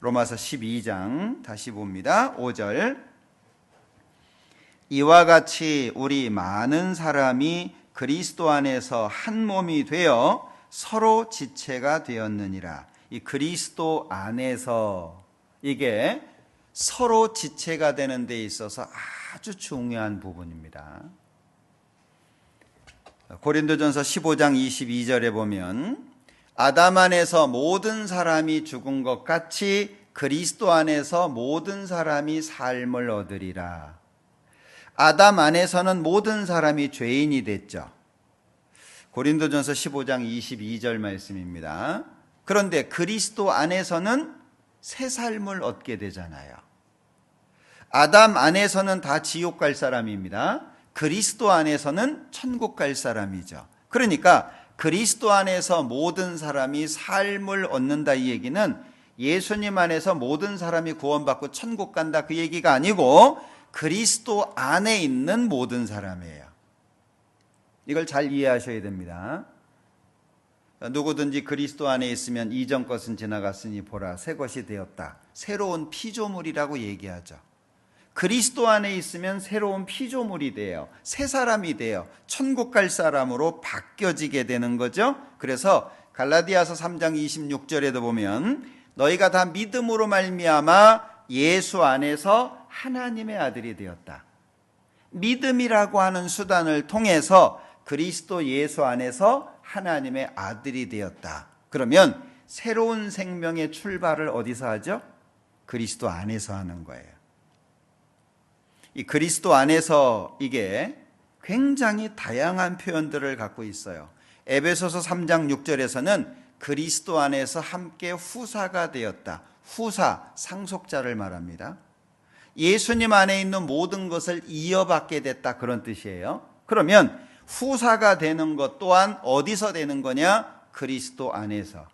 로마서 12장 다시 봅니다. 5절. 이와 같이 우리 많은 사람이 그리스도 안에서 한 몸이 되어 서로 지체가 되었느니라. 이 그리스도 안에서, 이게 서로 지체가 되는 데 있어서 아주 중요한 부분입니다. 고린도전서 15장 22절에 보면 아담 안에서 모든 사람이 죽은 것 같이 그리스도 안에서 모든 사람이 삶을 얻으리라. 아담 안에서는 모든 사람이 죄인이 됐죠. 고린도전서 15장 22절 말씀입니다. 그런데 그리스도 안에서는 새 삶을 얻게 되잖아요. 아담 안에서는 다 지옥 갈 사람입니다. 그리스도 안에서는 천국 갈 사람이죠. 그러니까 그리스도 안에서 모든 사람이 삶을 얻는다, 이 얘기는 예수님 안에서 모든 사람이 구원받고 천국 간다, 그 얘기가 아니고 그리스도 안에 있는 모든 사람이에요. 이걸 잘 이해하셔야 됩니다. 누구든지 그리스도 안에 있으면 이전 것은 지나갔으니 보라 새 것이 되었다. 새로운 피조물이라고 얘기하죠. 그리스도 안에 있으면 새로운 피조물이 돼요. 새 사람이 돼요. 천국 갈 사람으로 바뀌어지게 되는 거죠. 그래서 갈라디아서 3장 26절에도 보면 너희가 다 믿음으로 말미암아 예수 안에서 하나님의 아들이 되었다. 믿음이라고 하는 수단을 통해서 그리스도 예수 안에서 하나님의 아들이 되었다. 그러면 새로운 생명의 출발을 어디서 하죠? 그리스도 안에서 하는 거예요. 이 그리스도 안에서, 이게 굉장히 다양한 표현들을 갖고 있어요. 에베소서 3장 6절에서는 그리스도 안에서 함께 후사가 되었다. 후사, 상속자를 말합니다. 예수님 안에 있는 모든 것을 이어받게 됐다, 그런 뜻이에요. 그러면 후사가 되는 것 또한 어디서 되는 거냐? 그리스도 안에서.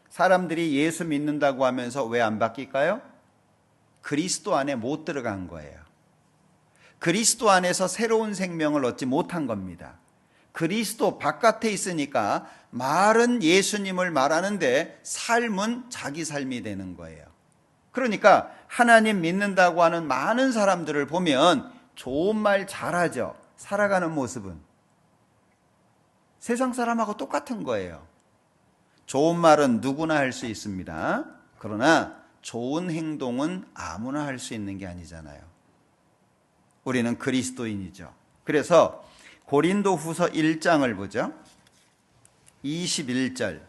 사람들이 예수 믿는다고 하면서 왜 안 바뀔까요? 그리스도 안에 못 들어간 거예요. 그리스도 안에서 새로운 생명을 얻지 못한 겁니다. 그리스도 바깥에 있으니까 말은 예수님을 말하는데 삶은 자기 삶이 되는 거예요. 그러니까 하나님 믿는다고 하는 많은 사람들을 보면 좋은 말 잘하죠. 살아가는 모습은 세상 사람하고 똑같은 거예요. 좋은 말은 누구나 할 수 있습니다. 그러나 좋은 행동은 아무나 할 수 있는 게 아니잖아요. 우리는 그리스도인이죠. 그래서 고린도 후서 1장을 보죠. 21절.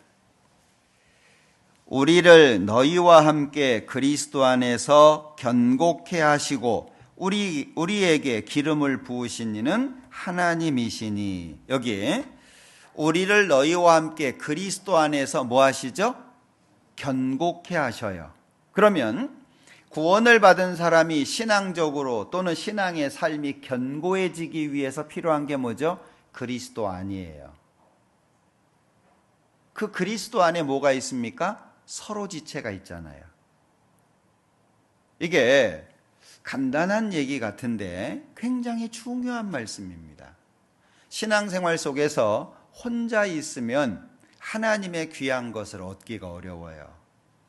우리를 너희와 함께 그리스도 안에서 견고케 하시고 우리에게 기름을 부으신 이는 하나님이시니. 여기에 우리를 너희와 함께 그리스도 안에서 뭐 하시죠? 견고케 하셔요. 그러면 구원을 받은 사람이 신앙적으로 또는 신앙의 삶이 견고해지기 위해서 필요한 게 뭐죠? 그리스도 안이에요. 그 그리스도 안에 뭐가 있습니까? 서로 지체가 있잖아요. 이게 간단한 얘기 같은데 굉장히 중요한 말씀입니다. 신앙생활 속에서 혼자 있으면 하나님의 귀한 것을 얻기가 어려워요.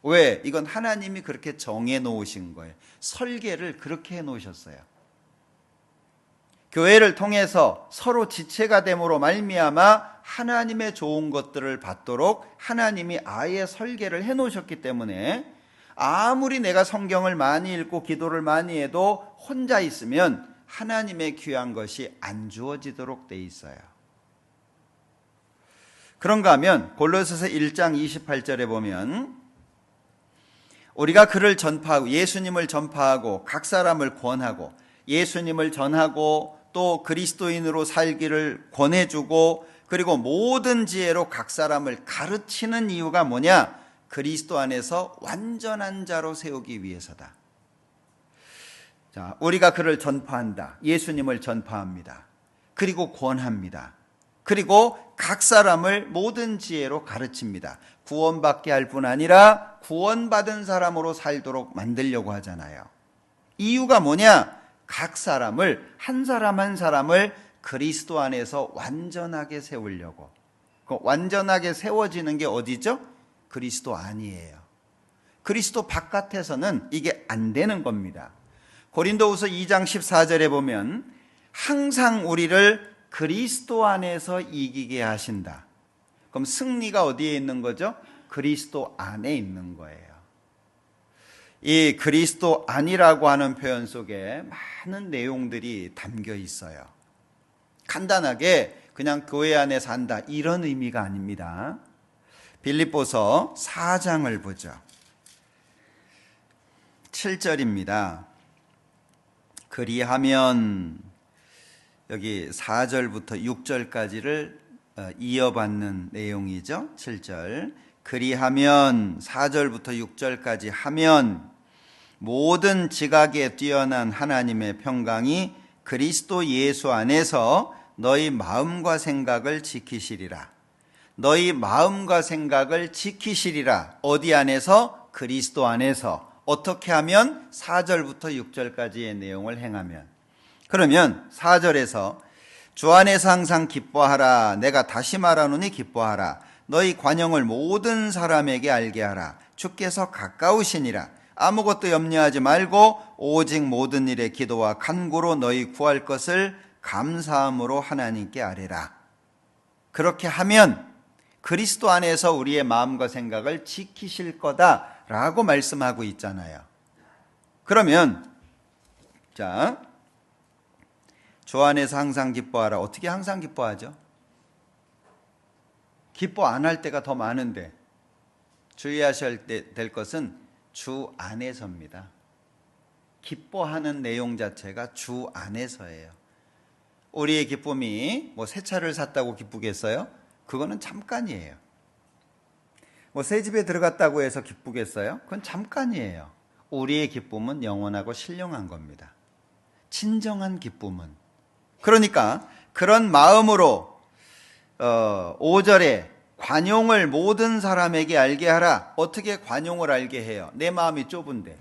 왜? 이건 하나님이 그렇게 정해 놓으신 거예요. 설계를 그렇게 해 놓으셨어요. 교회를 통해서 서로 지체가 됨으로 말미암아 하나님의 좋은 것들을 받도록 하나님이 아예 설계를 해 놓으셨기 때문에 아무리 내가 성경을 많이 읽고 기도를 많이 해도 혼자 있으면 하나님의 귀한 것이 안 주어지도록 돼 있어요. 그런가 하면 골로새서 1장 28절에 보면 우리가 그를 전파하고 예수님을 전파하고 각 사람을 권하고 예수님을 전하고 또 그리스도인으로 살기를 권해주고 그리고 모든 지혜로 각 사람을 가르치는 이유가 뭐냐? 그리스도 안에서 완전한 자로 세우기 위해서다. 자, 우리가 그를 전파한다. 예수님을 전파합니다. 그리고 권합니다. 그리고 각 사람을 모든 지혜로 가르칩니다. 구원받게 할 뿐 아니라 구원받은 사람으로 살도록 만들려고 하잖아요. 이유가 뭐냐? 각 사람을, 한 사람 한 사람을 그리스도 안에서 완전하게 세우려고. 완전하게 세워지는 게 어디죠? 그리스도 안이에요. 그리스도 바깥에서는 이게 안 되는 겁니다. 고린도후서 2장 14절에 보면 항상 우리를 그리스도 안에서 이기게 하신다. 그럼 승리가 어디에 있는 거죠? 그리스도 안에 있는 거예요. 이 그리스도 안이라고 하는 표현 속에 많은 내용들이 담겨 있어요. 간단하게 그냥 교회 안에 산다 이런 의미가 아닙니다. 빌립보서 4장을 보죠. 7절입니다. 그리하면 여기 4절부터 6절까지를 이어받는 내용이죠. 7절. 그리하면 4절부터 6절까지 하면 모든 지각에 뛰어난 하나님의 평강이 그리스도 예수 안에서 너희 마음과 생각을 지키시리라. 너희 마음과 생각을 지키시리라. 어디 안에서? 그리스도 안에서. 어떻게 하면? 4절부터 6절까지의 내용을 행하면. 그러면 4절에서 주 안에서 항상 기뻐하라. 내가 다시 말하노니 기뻐하라. 너희 관용을 모든 사람에게 알게 하라. 주께서 가까우시니라. 아무것도 염려하지 말고 오직 모든 일에 기도와 간구로 너희 구할 것을 감사함으로 하나님께 아뢰라. 그렇게 하면 그리스도 안에서 우리의 마음과 생각을 지키실 거다라고 말씀하고 있잖아요. 그러면 자, 주 안에서 항상 기뻐하라. 어떻게 항상 기뻐하죠? 기뻐 안 할 때가 더 많은데 주의하셔야 될 것은 주 안에서입니다. 기뻐하는 내용 자체가 주 안에서예요. 우리의 기쁨이 뭐 새 차를 샀다고 기쁘겠어요? 그거는 잠깐이에요. 뭐 새 집에 들어갔다고 해서 기쁘겠어요? 그건 잠깐이에요. 우리의 기쁨은 영원하고 신령한 겁니다. 진정한 기쁨은. 그러니까 그런 마음으로 5절에 관용을 모든 사람에게 알게 하라. 어떻게 관용을 알게 해요? 내 마음이 좁은데,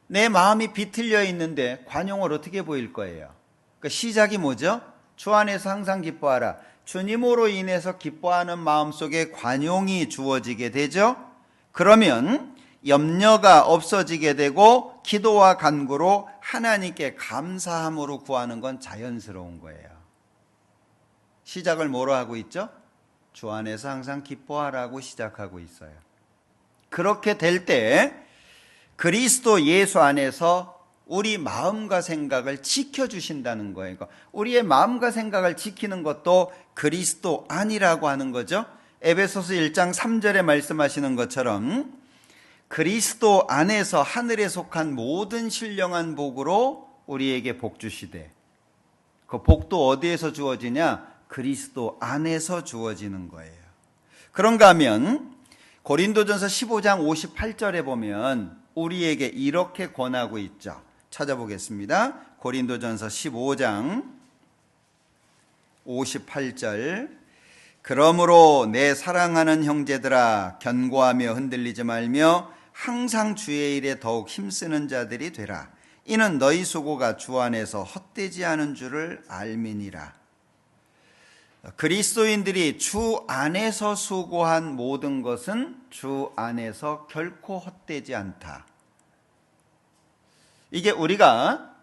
내 마음이 비틀려 있는데 관용을 어떻게 보일 거예요? 그러니까 시작이 뭐죠? 주 안에서 항상 기뻐하라. 주님으로 인해서 기뻐하는 마음속에 관용이 주어지게 되죠. 그러면 염려가 없어지게 되고 기도와 간구로 하나님께 감사함으로 구하는 건 자연스러운 거예요. 시작을 뭐로 하고 있죠? 주 안에서 항상 기뻐하라고 시작하고 있어요. 그렇게 될 때 그리스도 예수 안에서 우리 마음과 생각을 지켜주신다는 거예요. 우리의 마음과 생각을 지키는 것도 그리스도 안이라고 하는 거죠. 에베소서 1장 3절에 말씀하시는 것처럼 그리스도 안에서 하늘에 속한 모든 신령한 복으로 우리에게 복 주시되, 그 복도 어디에서 주어지냐? 그리스도 안에서 주어지는 거예요. 그런가 하면 고린도전서 15장 58절에 보면 우리에게 이렇게 권하고 있죠. 찾아보겠습니다. 고린도전서 15장 58절. 그러므로 내 사랑하는 형제들아, 견고하며 흔들리지 말며 항상 주의 일에 더욱 힘쓰는 자들이 되라. 이는 너희 수고가 주 안에서 헛되지 않은 줄을 알미니라. 그리스도인들이 주 안에서 수고한 모든 것은 주 안에서 결코 헛되지 않다. 이게 우리가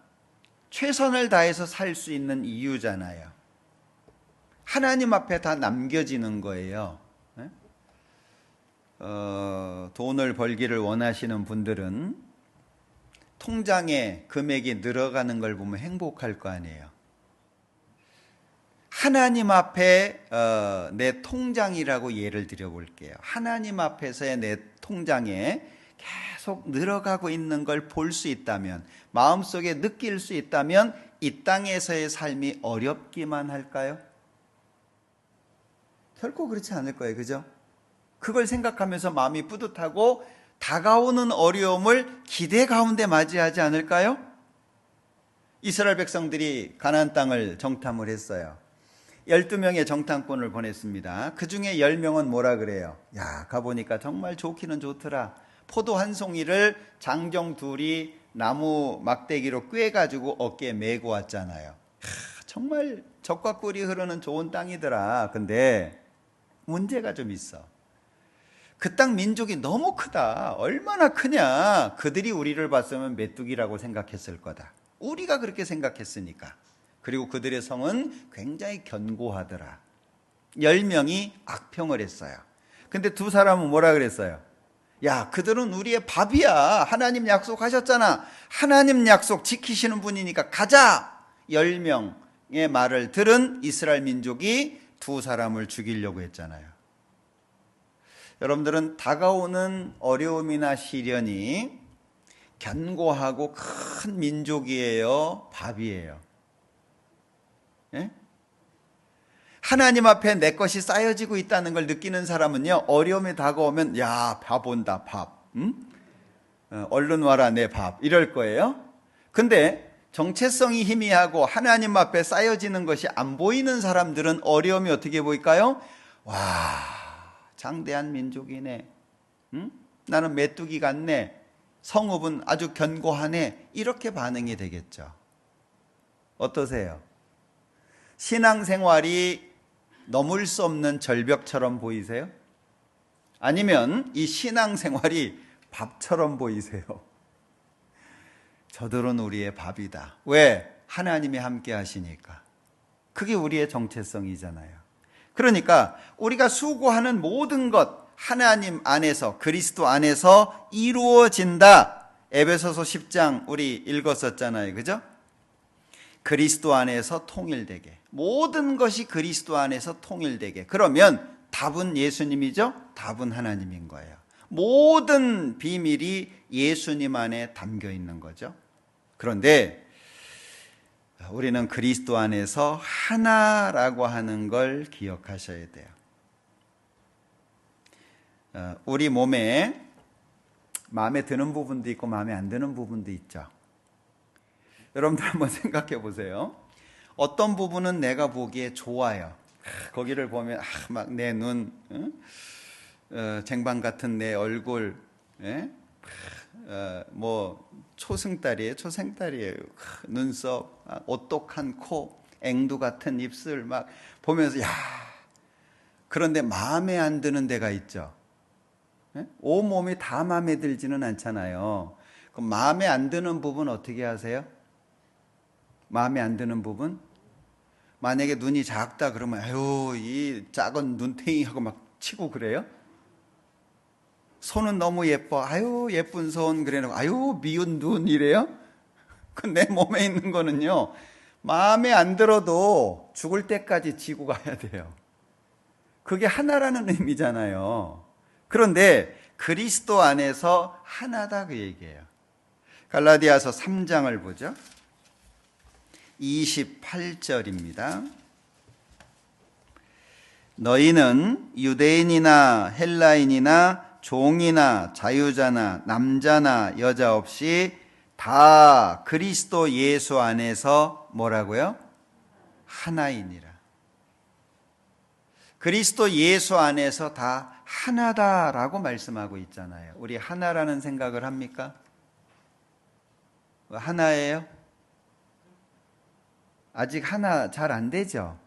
최선을 다해서 살 수 있는 이유잖아요. 하나님 앞에 다 남겨지는 거예요. 돈을 벌기를 원하시는 분들은 통장에 금액이 늘어가는 걸 보면 행복할 거 아니에요. 하나님 앞에 내 통장이라고 예를 들어볼게요. 하나님 앞에서의 내 통장에 계속 늘어가고 있는 걸 볼 수 있다면, 마음속에 느낄 수 있다면 이 땅에서의 삶이 어렵기만 할까요? 결코 그렇지 않을 거예요. 그죠? 그걸 생각하면서 마음이 뿌듯하고 다가오는 어려움을 기대 가운데 맞이하지 않을까요? 이스라엘 백성들이 가나안 땅을 정탐을 했어요. 12명의 정탐꾼을 보냈습니다. 그 중에 10명은 뭐라 그래요? 야, 가보니까 정말 좋기는 좋더라. 포도 한 송이를 장정 둘이 나무 막대기로 꿰가지고 어깨에 메고 왔잖아요. 정말 젖과 꿀이 흐르는 좋은 땅이더라. 근데 문제가 좀 있어. 그 땅 민족이 너무 크다. 얼마나 크냐. 그들이 우리를 봤으면 메뚜기라고 생각했을 거다. 우리가 그렇게 생각했으니까. 그리고 그들의 성은 굉장히 견고하더라. 10명이 악평을 했어요. 근데 두 사람은 뭐라 그랬어요? 야, 그들은 우리의 밥이야. 하나님 약속하셨잖아. 하나님 약속 지키시는 분이니까 가자. 10명의 말을 들은 이스라엘 민족이 두 사람을 죽이려고 했잖아요. 여러분들은 다가오는 어려움이나 시련이 견고하고 큰 민족이에요? 밥이에요? 예? 하나님 앞에 내 것이 쌓여지고 있다는 걸 느끼는 사람은요, 어려움이 다가오면 야, 밥 온다, 밥. 응? 얼른 와라, 내 밥. 이럴 거예요. 근데 정체성이 희미하고 하나님 앞에 쌓여지는 것이 안 보이는 사람들은 어려움이 어떻게 보일까요? 와, 장대한 민족이네. 응? 나는 메뚜기 같네. 성읍은 아주 견고하네. 이렇게 반응이 되겠죠. 어떠세요? 신앙생활이 넘을 수 없는 절벽처럼 보이세요? 아니면 이 신앙생활이 밥처럼 보이세요? 저들은 우리의 밥이다. 왜? 하나님이 함께 하시니까. 그게 우리의 정체성이잖아요. 그러니까 우리가 수고하는 모든 것 하나님 안에서, 그리스도 안에서 이루어진다. 에베소서 10장 우리 읽었었잖아요. 그죠? 그리스도 안에서 통일되게. 모든 것이 그리스도 안에서 통일되게. 그러면 답은 예수님이죠? 답은 하나님인 거예요. 모든 비밀이 예수님 안에 담겨 있는 거죠. 그런데 우리는 그리스도 안에서 하나라고 하는 걸 기억하셔야 돼요. 우리 몸에 마음에 드는 부분도 있고 마음에 안 드는 부분도 있죠. 여러분들 한번 생각해 보세요. 어떤 부분은 내가 보기에 좋아요. 거기를 보면 막 내 눈, 쟁반 같은 내 얼굴, 뭐 초승달이에요, 초생달이에요. 눈썹, 오똑한 코, 앵두 같은 입술 막 보면서 야. 그런데 마음에 안 드는 데가 있죠. 온 몸이 다 마음에 들지는 않잖아요. 그럼 마음에 안 드는 부분 어떻게 하세요? 마음에 안 드는 부분? 만약에 눈이 작다 그러면 아유 이 작은 눈탱이하고 막 치고 그래요? 손은 너무 예뻐. 아유 예쁜 손 그래놓고 아유 미운 눈 이래요? 그 내 몸에 있는 거는요 마음에 안 들어도 죽을 때까지 지고 가야 돼요. 그게 하나라는 의미잖아요. 그런데 그리스도 안에서 하나다 그 얘기예요. 갈라디아서 3장을 보죠. 28절입니다. 너희는 유대인이나 헬라인이나 종이나 자유자나 남자나 여자 없이 다 그리스도 예수 안에서 뭐라고요? 하나이니라. 그리스도 예수 안에서 다 하나다라고 말씀하고 있잖아요. 우리 하나라는 생각을 합니까? 하나예요? 아직 하나 잘 안 되죠?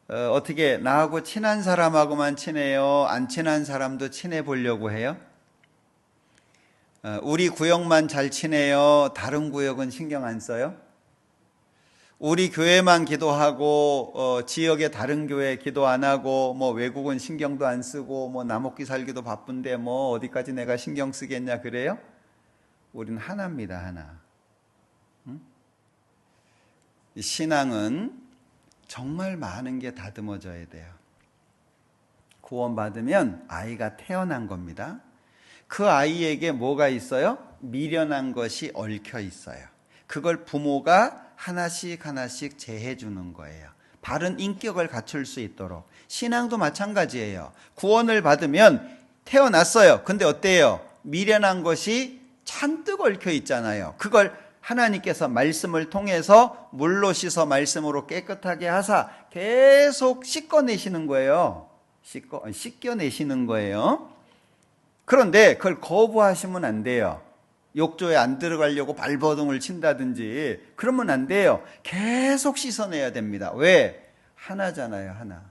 어떻게 나하고 친한 사람하고만 친해요? 안 친한 사람도 친해 보려고 해요? 우리 구역만 잘 친해요? 다른 구역은 신경 안 써요? 우리 교회만 기도하고 지역의 다른 교회 기도 안 하고 뭐 외국은 신경도 안 쓰고 뭐 나 먹기 살기도 바쁜데 뭐 어디까지 내가 신경 쓰겠냐 그래요? 우린 하나입니다. 하나. 신앙은 정말 많은 게 다듬어져야 돼요. 구원받으면 아이가 태어난 겁니다. 그 아이에게 뭐가 있어요? 미련한 것이 얽혀 있어요. 그걸 부모가 하나씩 하나씩 제해 주는 거예요. 바른 인격을 갖출 수 있도록. 신앙도 마찬가지예요. 구원을 받으면 태어났어요. 근데 어때요? 미련한 것이 잔뜩 얽혀 있잖아요. 그걸 하나님께서 말씀을 통해서 물로 씻어 말씀으로 깨끗하게 하사 계속 씻어내시는 거예요. 씻겨내시는 거예요. 그런데 그걸 거부하시면 안 돼요. 욕조에 안 들어가려고 발버둥을 친다든지 그러면 안 돼요. 계속 씻어내야 됩니다. 왜? 하나잖아요. 하나.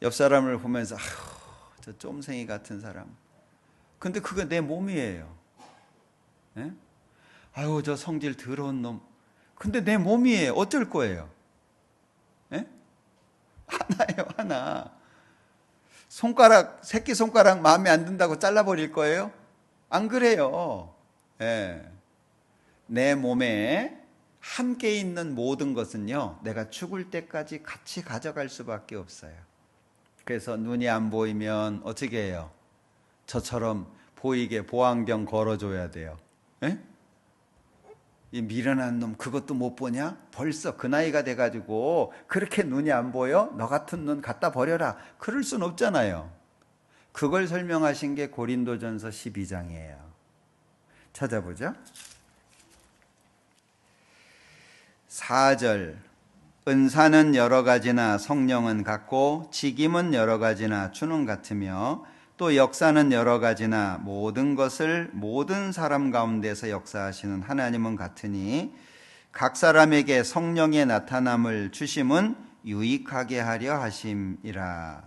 옆 사람을 보면서 저 쫌생이 같은 사람. 근데 그거 내 몸이에요. 예? 아유, 저 성질 더러운 놈. 근데 내 몸이에요. 어쩔 거예요? 예? 하나예요, 하나. 새끼 손가락 마음에 안 든다고 잘라버릴 거예요? 안 그래요. 예. 내 몸에 함께 있는 모든 것은요, 내가 죽을 때까지 같이 가져갈 수밖에 없어요. 그래서 눈이 안 보이면 어떻게 해요? 저처럼 보이게 보안경 걸어줘야 돼요. 예? 이 미련한 놈 그것도 못 보냐? 벌써 그 나이가 돼가지고 그렇게 눈이 안 보여? 너 같은 눈 갖다 버려라. 그럴 순 없잖아요. 그걸 설명하신 게 고린도전서 12장이에요. 찾아보죠. 4절 은사는 여러 가지나 성령은 같고 직임은 여러 가지나 주는 같으며 또 역사는 여러 가지나 모든 것을 모든 사람 가운데서 역사하시는 하나님은 같으니 각 사람에게 성령의 나타남을 주심은 유익하게 하려 하심이라.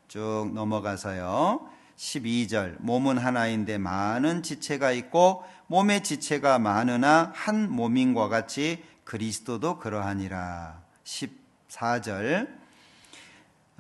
쭉 넘어가서요. 12절 몸은 하나인데 많은 지체가 있고 몸의 지체가 많으나 한 몸인과 같이 그리스도도 그러하니라. 14절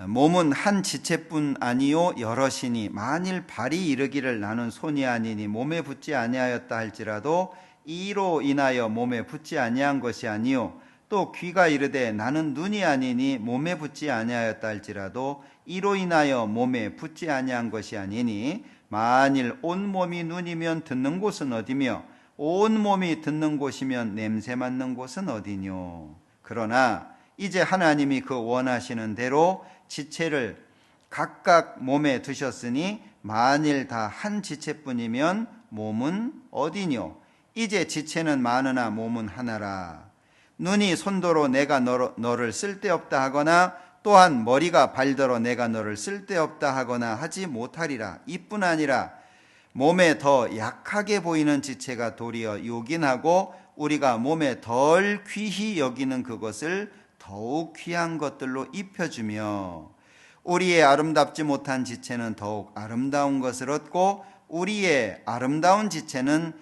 몸은 한 지체뿐 아니요 여럿이니 만일 발이 이르기를 나는 손이 아니니 몸에 붙지 아니하였다 할지라도 이로 인하여 몸에 붙지 아니한 것이 아니요 또 귀가 이르되 나는 눈이 아니니 몸에 붙지 아니하였다 할지라도 이로 인하여 몸에 붙지 아니한 것이 아니니 만일 온 몸이 눈이면 듣는 곳은 어디며 온 몸이 듣는 곳이면 냄새 맡는 곳은 어디뇨. 그러나 이제 하나님이 그 원하시는 대로 지체를 각각 몸에 두셨으니 만일 다 한 지체뿐이면 몸은 어디뇨. 이제 지체는 많으나 몸은 하나라. 눈이 손더러 내가 너를 쓸데없다 하거나 또한 머리가 발더러 내가 너를 쓸데없다 하거나 하지 못하리라. 이뿐 아니라 몸에 더 약하게 보이는 지체가 도리어 요긴하고 우리가 몸에 덜 귀히 여기는 그것을 더욱 귀한 것들로 입혀주며 우리의 아름답지 못한 지체는 더욱 아름다운 것을 얻고 우리의 아름다운 지체는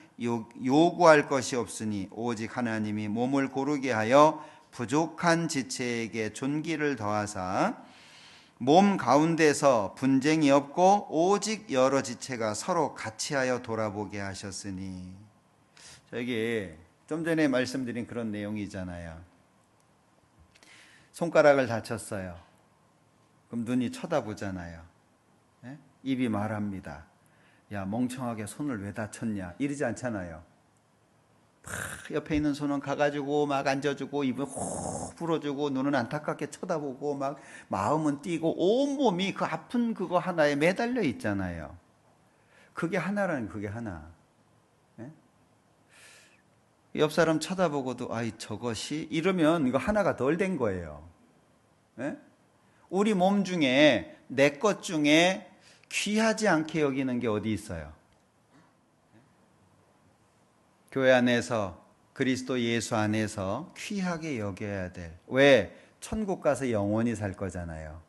요구할 것이 없으니 오직 하나님이 몸을 고르게 하여 부족한 지체에게 존귀를 더하사 몸 가운데서 분쟁이 없고 오직 여러 지체가 서로 같이하여 돌아보게 하셨으니. 여기 좀 전에 말씀드린 그런 내용이잖아요. 손가락을 다쳤어요. 그럼 눈이 쳐다보잖아요. 네? 입이 말합니다. 야, 멍청하게 손을 왜 다쳤냐 이러지 않잖아요. 옆에 있는 손은 가가지고 막 앉아주고 입을 호 불어주고 눈은 안타깝게 쳐다보고 막 마음은 뛰고 온몸이 그 아픈 그거 하나에 매달려 있잖아요. 그게 하나라는 그게 하나. 네? 옆 사람 쳐다보고도 아이 저것이 이러면 이거 하나가 덜 된 거예요. 네? 우리 몸 중에 내 것 중에 귀하지 않게 여기는 게 어디 있어요? 교회 안에서 그리스도 예수 안에서 귀하게 여겨야 될. 왜? 천국 가서 영원히 살 거잖아요.